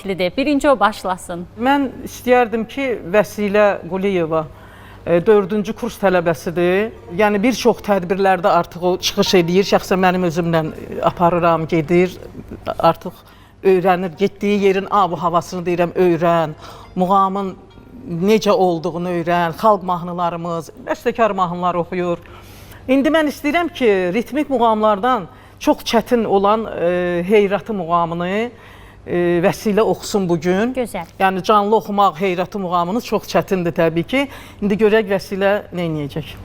maraqlidir. Birinci o başlasın. Mən istəyərdim ki, Vəsilə Quliyeva 4-cü kurs tələbəsidir. Yəni bir çox tədbirlərdə artıq o çıxış edir. Şəxsən mənim özümlə aparıram, gedir. Artıq öyrənir, getdiyi yerin ab-ı havasını deyirəm, öyrən. Muğamın necə olduğunu öyrən. Xalq mahnılarımız, bəstəkar mahnılar oxuyur. İndi mən istəyirəm ki, ritmik muğamlardan çox çətin olan Heyratı muğamını Vəsilə oxusun bugün. Gözəl. Yəni canlı oxumaq Heyratı muğamını çox çətindir təbii ki. İndi görək Vəsilə nə edəcək.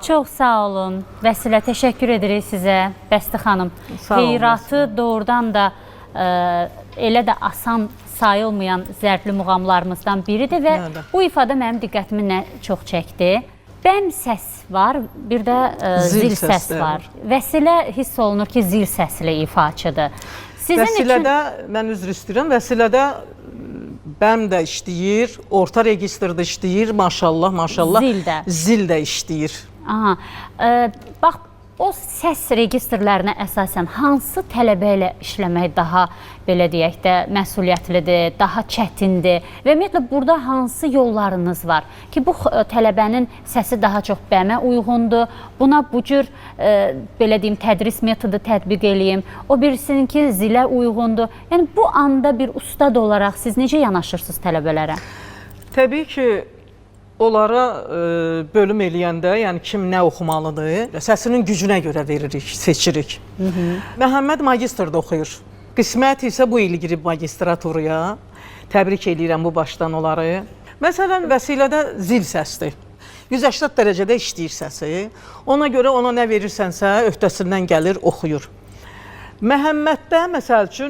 Çox sağ olun. Vəsilə, təşəkkür edirik sizə, Bəsti xanım. Heyratı doğrudan da elə də asan sayılmayan zərfli muğamlarımızdan biridir və bu ifadə mənim diqqətimi çox çəkdi. Bəm səs var, bir də zil səs var. Vəsilə hiss olunur ki, zil səsli ifaçıdır. Vəsilədə, mən üzr istəyirəm, Vəsilədə bəm də işləyir, orta registrdə işləyir, maşallah, maşallah. Zil də. Zil də işləyir. Aha, bax, O səs registrlərinə əsasən hansı tələbə ilə işləmək daha, belə deyək də, məsuliyyətlidir, daha çətindir və ümumiyyətlə burada hansı yollarınız var ki, bu tələbənin səsi daha çox bəmə uyğundur, buna bu cür, belə deyim, tədris metodu tətbiq eləyim, o birisininki zilə uyğundur. Yəni, bu anda bir ustad olaraq siz necə yanaşırsınız tələbələrə? Təbii ki, onlara bölüm eləyəndə, yəni kim nə oxumalıdır, səsinin gücünə görə veririk, seçirik. Məhəmməd magistrda oxuyur. Qismət isə bu il girib magistraturaya. Təbrik edirəm bu başdan onları. Məsələn, Vəsilədə zil səsdir. 180 dərəcədə işləyir səsi. Ona görə ona nə verirsənsə, öhdəsindən gəlir, oxuyur. Məhəmməddə, məsəl üçün,